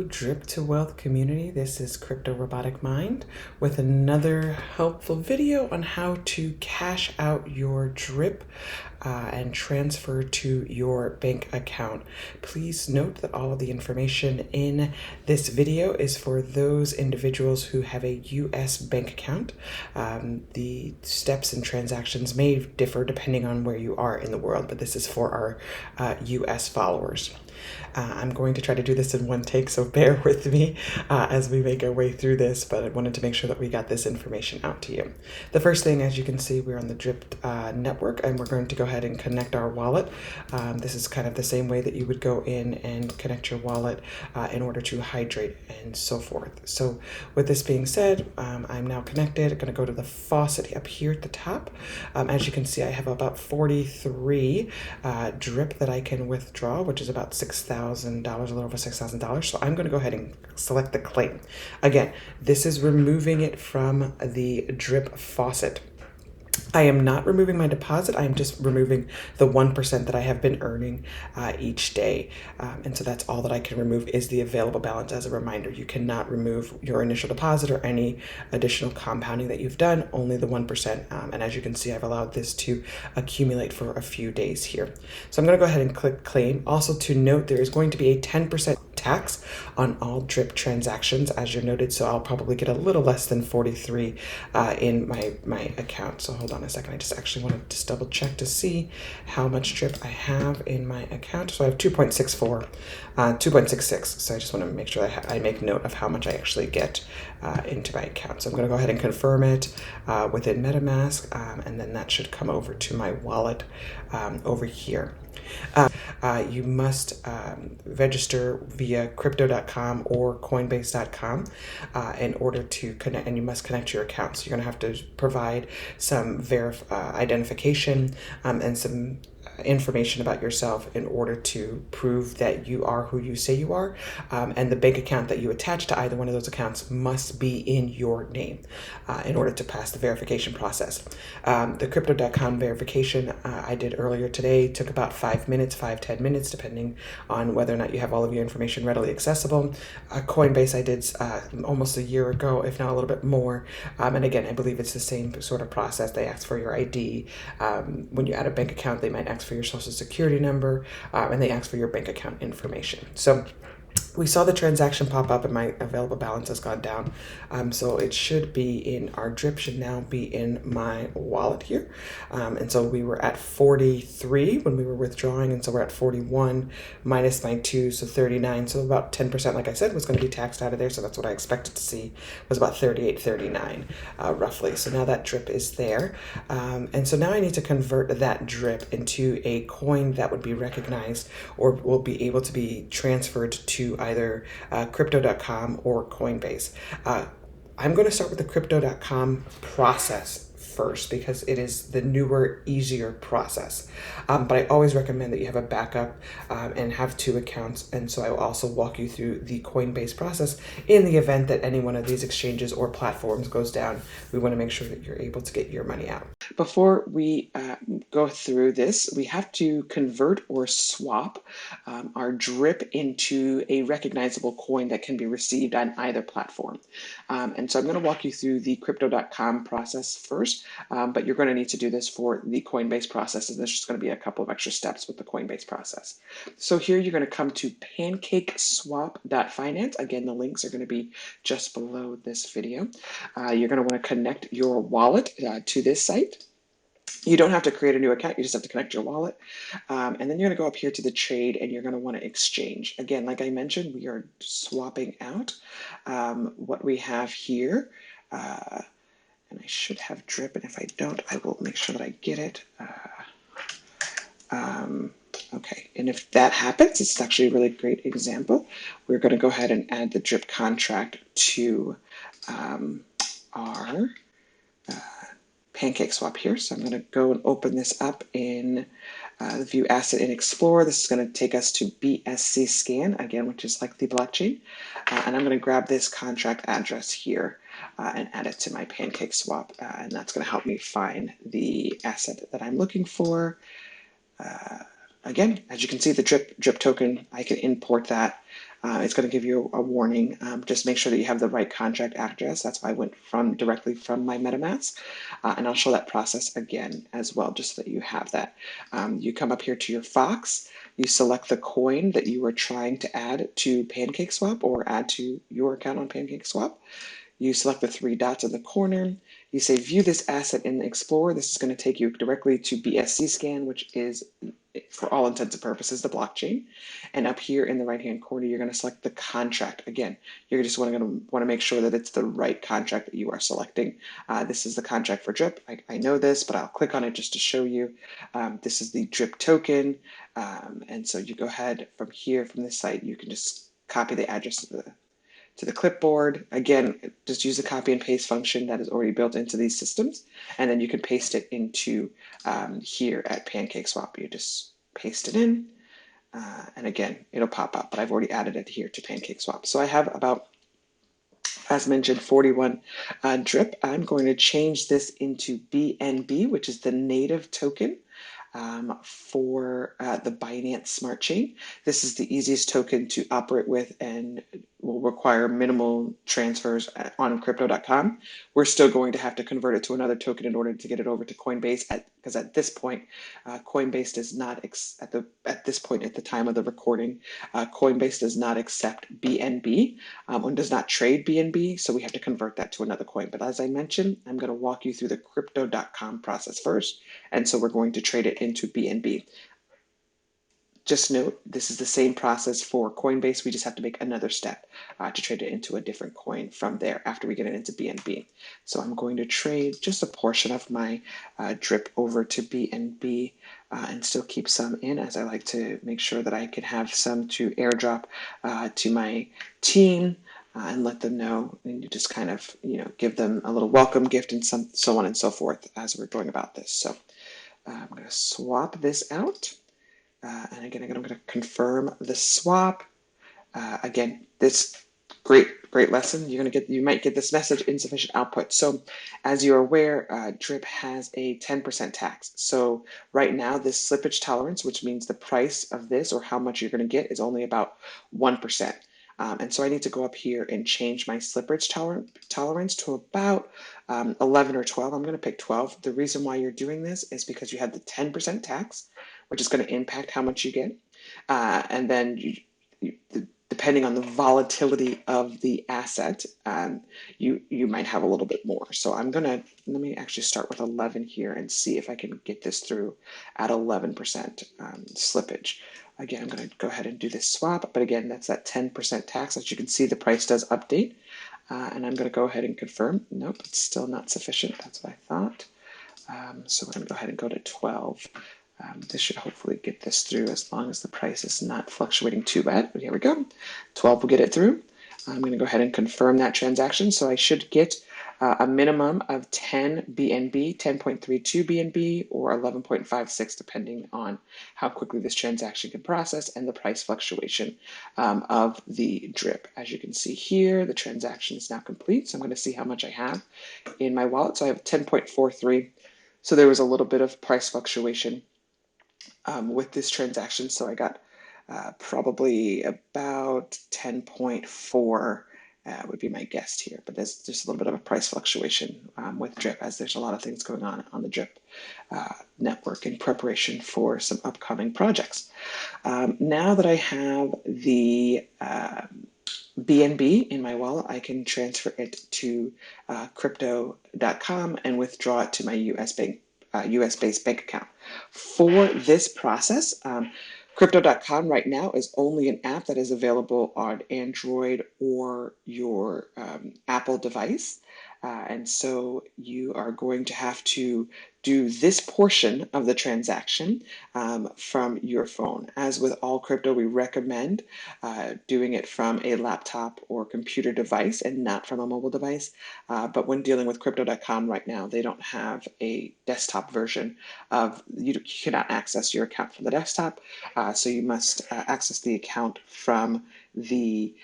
Hello, Drip to Wealth community. This is Crypto Robotic Mind with another helpful video on how to cash out your drip and transfer to your bank account. Please note that all of the information in this video is for those individuals who have a U.S. bank account. The steps and transactions may differ depending on where you are in the world, but this is for our U.S. followers. I'm going to try to do this in one take, so bear with me as we make our way through this, but I wanted to make sure that we got this information out to you. The first thing, as you can see, we're on the Drip network, and we're going to go ahead and connect our wallet. This is kind of the same way that you would go in and connect your wallet in order to hydrate and so forth. So with this being said, I'm now connected. I'm going to go to the faucet up here at the top. As you can see, I have about 43 drip that I can withdraw, which is about $6,000, a little over $6,000. So I'm going to go ahead and select the claim. Again, this is removing it from the drip faucet. I am not removing my deposit. I am just removing the 1% that I have been earning each day. And so that's all that I can remove is the available balance. As a reminder, you cannot remove your initial deposit or any additional compounding that you've done, only the 1%. And as you can see, I've allowed this to accumulate for a few days here. So I'm going to go ahead and click claim. Also to note, there is going to be a 10% tax on all drip transactions, as you're noted. So I'll probably get a little less than 43 in my account. So hold on a second. I just actually want to just double check to see how much drip I have in my account. So I have 2.64, 2.66. So I just want to make sure I make note of how much I actually get into my account. So I'm going to go ahead and confirm it within MetaMask, and then that should come over to my wallet over here. You must register via crypto.com or coinbase.com in order to connect, and you must connect your account. So you're going to have to provide some identification and some information about yourself in order to prove that you are who you say you are, and the bank account that you attach to either one of those accounts must be in your name in order to pass the verification process. The crypto.com verification I did earlier today took about 5 minutes, 5-10 minutes, depending on whether or not you have all of your information readily accessible. Coinbase I did almost a year ago, if not a little bit more, and again, I believe it's the same sort of process. They ask for your ID. When you add a bank account, they might ask for your social security number, and they ask for your bank account information. So we saw the transaction pop up and my available balance has gone down. So it should be in our drip, should now be in my wallet here. And so we were at 43 when we were withdrawing. And so we're at 41 minus my 2, so 39. So about 10%, like I said, was going to be taxed out of there. So that's what I expected to see, was about 38, 39 roughly. So now that drip is there. And so now I need to convert that drip into a coin that would be recognized or will be able to be transferred to either crypto.com or Coinbase. I'm going to start with the crypto.com process first because it is the newer, easier process. But I always recommend that you have a backup and have 2 accounts. And so I will also walk you through the Coinbase process in the event that any one of these exchanges or platforms goes down. We want to make sure that you're able to get your money out. Before we go through this, we have to convert or swap our drip into a recognizable coin that can be received on either platform. And so I'm going to walk you through the crypto.com process first. But you're going to need to do this for the Coinbase process, and there's just going to be a couple of extra steps with the Coinbase process. So here you're going to come to pancakeswap.finance. Again, the links are going to be just below this video. You're going to want to connect your wallet to this site. You don't have to create a new account, you just have to connect your wallet. And then you're going to go up here to the trade and you're going to want to exchange. Again, like I mentioned, we are swapping out what we have here. And I should have drip, and if I don't, I will make sure that I get it. Okay, and if that happens, it's actually a really great example. We're going to go ahead and add the drip contract to our pancake swap here. So I'm going to go and open this up in View Asset in Explorer. This is going to take us to BSC Scan, again, which is like the blockchain. And I'm going to grab this contract address here and add it to my pancake swap. And that's going to help me find the asset that I'm looking for. Again, as you can see, the drip token, I can import that it's going to give you a warning. Just make sure that you have the right contract address. That's why I went directly from my MetaMask. And I'll show that process again as well, just so that you have that. You come up here to your Fox. You select the coin that you are trying to add to PancakeSwap or add to your account on PancakeSwap. You select the three dots in the corner. You say view this asset in the Explorer. This is going to take you directly to BSC scan, which is, for all intents and purposes, the blockchain. And up here in the right-hand corner, you're going to select the contract. Again, you're just going to want to make sure that it's the right contract that you are selecting. This is the contract for Drip. I know this, but I'll click on it just to show you. This is the Drip token. And so you go ahead from here, from this site, you can just copy the address to the clipboard. Again, just use the copy and paste function that is already built into these systems, and then you can paste it into here at PancakeSwap. You just paste it in, and again, it'll pop up, but I've already added it here to PancakeSwap. So I have about, as mentioned, 41 drip. I'm going to change this into BNB, which is the native token for the Binance Smart Chain. This is the easiest token to operate with and will require minimal transfers on crypto.com. We're still going to have to convert it to another token in order to get it over to Coinbase, because at this point, Coinbase does not, at this point at the time of the recording, Coinbase does not accept BNB and does not trade BNB, so we have to convert that to another coin. But as I mentioned, I'm going to walk you through the crypto.com process first, and so we're going to trade it into BNB. Just note, this is the same process for Coinbase. We just have to make another step to trade it into a different coin from there after we get it into BNB. So I'm going to trade just a portion of my drip over to BNB and still keep some in, as I like to make sure that I can have some to airdrop to my team and let them know, and you just kind of, give them a little welcome gift and so on and so forth as we're going about this. So I'm going to swap this out. And again, I'm going to confirm the swap. Again, this great lesson. You might get this message: insufficient output. So, as you're aware, Drip has a 10% tax. So right now, this slippage tolerance, which means the price of this or how much you're going to get, is only about 1%. And so I need to go up here and change my slippage tolerance to about 11 or 12. I'm going to pick 12. The reason why you're doing this is because you have the 10% tax, which is going to impact how much you get. And then depending on the volatility of the asset, you might have a little bit more. So let me actually start with 11 here and see if I can get this through at 11% slippage. Again, I'm going to go ahead and do this swap, but again, that's that 10% tax. As you can see, the price does update, and I'm going to go ahead and confirm. Nope, it's still not sufficient. That's what I thought. So we're going to go ahead and go to 12. This should hopefully get this through as long as the price is not fluctuating too bad. But here we go. 12 will get it through. I'm going to go ahead and confirm that transaction. So I should get a minimum of 10 BNB, 10.32 BNB, or 11.56, depending on how quickly this transaction can process and the price fluctuation of the drip. As you can see here, the transaction is now complete. So I'm going to see how much I have in my wallet. So I have 10.43. So there was a little bit of price fluctuation with this transaction. So I got probably about 10.4 would be my guess here. But there's just a little bit of a price fluctuation with Drip, as there's a lot of things going on the Drip network in preparation for some upcoming projects. Now that I have the BNB in my wallet, I can transfer it to crypto.com and withdraw it to my US-based bank account. For this process, Crypto.com right now is only an app that is available on Android or your Apple device. And so you are going to have to do this portion of the transaction from your phone. As with all crypto, we recommend doing it from a laptop or computer device and not from a mobile device. But when dealing with Crypto.com right now, they don't have a desktop version of, you cannot access your account from the desktop. So you must access the account from the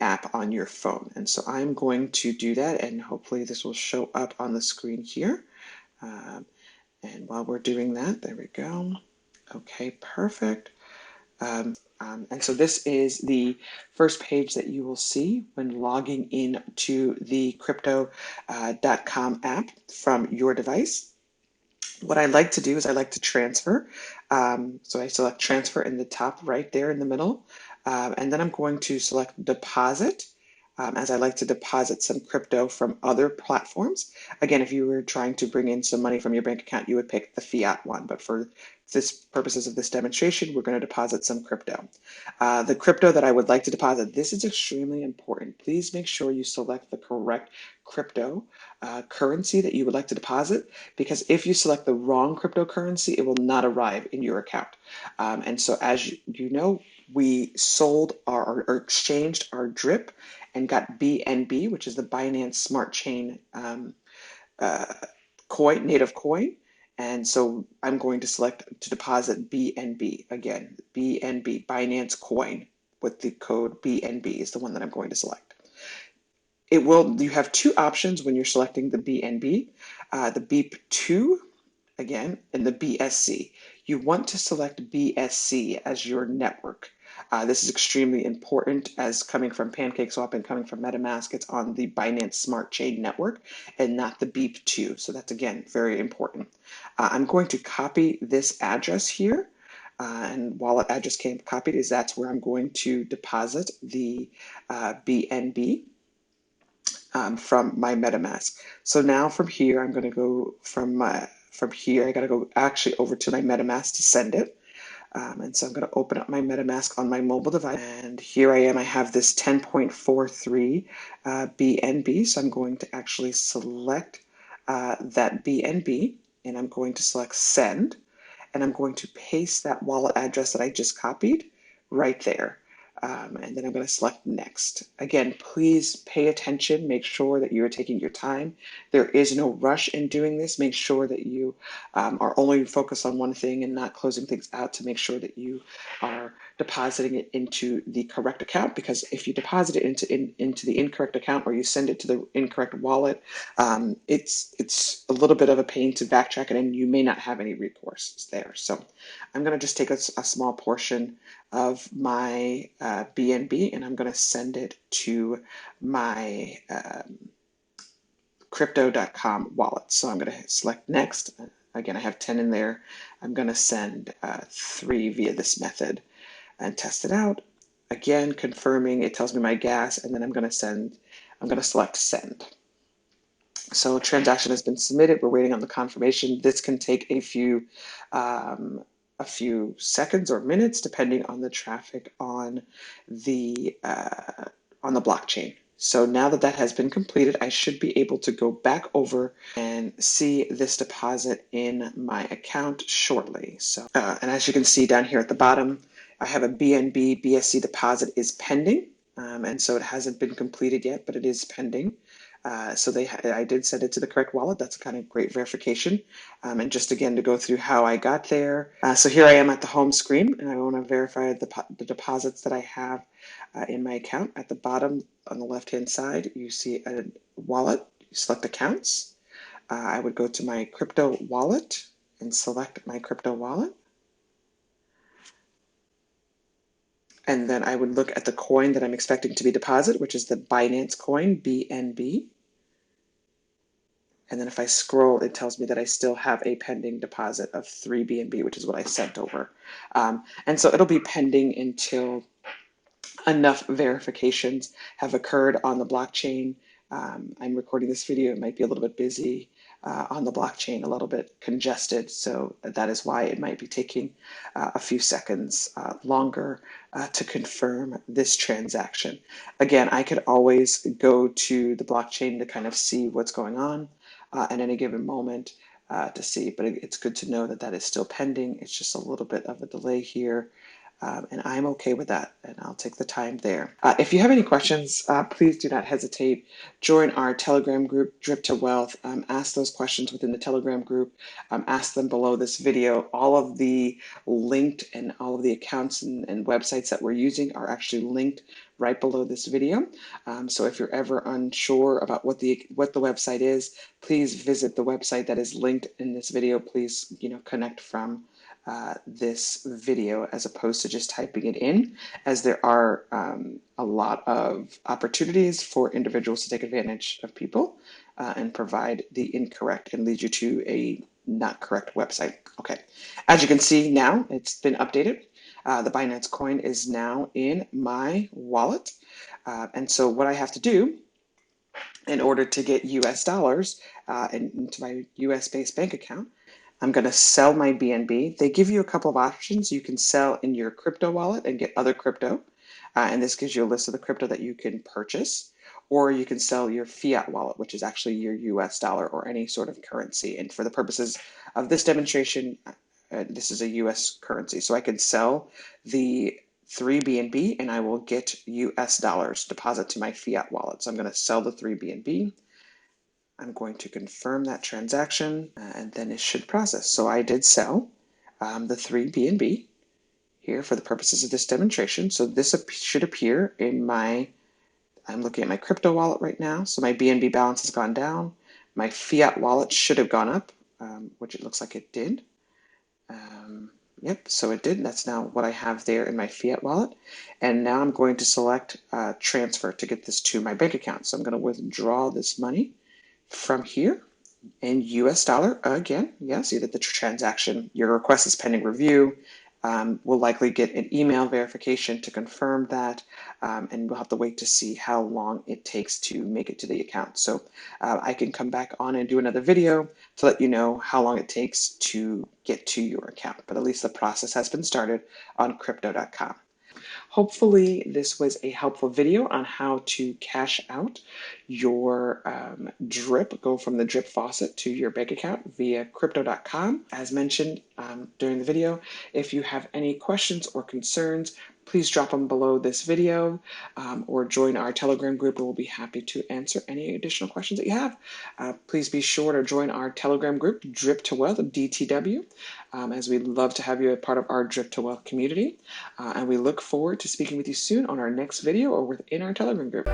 app on your phone. And so I'm going to do that, and hopefully this will show up on the screen here. And while we're doing that, there we go. Okay, perfect. And so this is the first page that you will see when logging in to the crypto.com app from your device. What I like to do is I like to transfer. So I select transfer in the top right there in the middle. And then I'm going to select deposit, as I like to deposit some crypto from other platforms. Again, if you were trying to bring in some money from your bank account, you would pick the fiat one. But for this purposes of this demonstration, we're going to deposit some crypto. The crypto that I would like to deposit, this is extremely important. Please make sure you select the correct crypto currency that you would like to deposit, because if you select the wrong cryptocurrency, it will not arrive in your account. And so as you know, we sold or exchanged our drip and got BNB, which is the Binance Smart Chain uh, coin, native coin. And so I'm going to select to deposit BNB. Again, BNB, Binance coin with the code BNB is the one that I'm going to select. You have two options when you're selecting the BNB, the BEEP2 again, and the BSC. You want to select BSC as your network. This is extremely important, as coming from PancakeSwap and coming from MetaMask, it's on the Binance Smart Chain network and not the BEEP2. So that's, again, very important. I'm going to copy this address here. And wallet address came copied, is that's where I'm going to deposit the BNB. From my MetaMask. So now from here, I'm going to go from here. I got to go actually over to my MetaMask to send it. And so I'm going to open up my MetaMask on my mobile device. And here I am. I have this 10.43 BNB. So I'm going to actually select that BNB, and I'm going to select send. And I'm going to paste that wallet address that I just copied right there. And then I'm going to select next. Again, please pay attention. Make sure that you're taking your time. There is no rush in doing this. Make sure that you are only focused on one thing and not closing things out, to make sure that you are depositing it into the correct account. Because if you deposit it into the incorrect account, or you send it to the incorrect wallet, it's a little bit of a pain to backtrack it, and you may not have any recourse there. So I'm going to just take a small portion of my BNB, and I'm going to send it to my crypto.com wallet. So I'm going to select next. Again, I have 10 in there. I'm going to send 3 via this method and test it out. Again, confirming, it tells me my gas, and then I'm going to select send. So transaction has been submitted. We're waiting on the confirmation. This can take a few seconds or minutes, depending on the traffic on the blockchain. So now that that has been completed, I should be able to go back over and see this deposit in my account shortly. So, and as you can see down here at the bottom, I have a BNB BSC deposit is pending. And so it hasn't been completed yet, but it is pending. So I did send it to the correct wallet. That's kind of great verification. And just again to go through how I got there. So here I am at the home screen, and I want to verify the deposits that I have in my account. At the bottom on the left-hand side, you see a wallet. You select accounts. I would go to my crypto wallet and select my crypto wallet. And then I would look at the coin that I'm expecting to be deposited, which is the Binance coin, BNB. And then if I scroll, it tells me that I still have a pending deposit of 3 BNB, which is what I sent over. And so it'll be pending until enough verifications have occurred on the blockchain. I'm recording this video. It might be a little bit busy on the blockchain, a little bit congested. So that is why it might be taking a few seconds longer to confirm this transaction. Again, I could always go to the blockchain to kind of see what's going on at any given moment to see, but it's good to know that that is still pending. It's just a little bit of a delay here. And I'm okay with that, and I'll take the time there. If you have any questions, please do not hesitate. Join our Telegram group, Drip to Wealth. Ask those questions within the Telegram group. Ask them below this video. All of the linked and all of the accounts and websites that we're using are actually linked right below this video. So if you're ever unsure about what the website is, please visit the website that is linked in this video. Please, connect from this video as opposed to just typing it in, as there are a lot of opportunities for individuals to take advantage of people and provide the incorrect and lead you to a not correct website. Okay, as you can see now, it's been updated. The Binance coin is now in my wallet. And so what I have to do in order to get US dollars into my US based bank account, I'm going to sell my BNB. They give you a couple of options. You can sell in your crypto wallet and get other crypto. And this gives you a list of the crypto that you can purchase. Or you can sell your fiat wallet, which is actually your US dollar or any sort of currency. And for the purposes of this demonstration, this is a US currency. So I can sell the 3 BNB and I will get US dollars deposit to my fiat wallet. So I'm going to sell the 3 BNB. I'm going to confirm that transaction and then it should process. So I did sell the 3 BNB here for the purposes of this demonstration. So this should appear in my, I'm looking at my crypto wallet right now. So my BNB balance has gone down. My fiat wallet should have gone up, which it looks like it did. Yep, so it did. That's now what I have there in my fiat wallet. And now I'm going to select transfer to get this to my bank account. So I'm going to withdraw this money from here in US dollar again. Yeah, see that the transaction, your request is pending review. We'll likely get an email verification to confirm that, and we'll have to wait to see how long it takes to make it to the account. So I can come back on and do another video to let you know how long it takes to get to your account. But at least the process has been started on crypto.com. Hopefully this was a helpful video on how to cash out your drip, go from the drip faucet to your bank account via crypto.com. As mentioned during the video, if you have any questions or concerns, please drop them below this video or join our Telegram group and we'll be happy to answer any additional questions that you have. Please be sure to join our Telegram group, Drip to Wealth, DTW, as we'd love to have you a part of our Drip to Wealth community. And we look forward to speaking with you soon on our next video or within our Telegram group.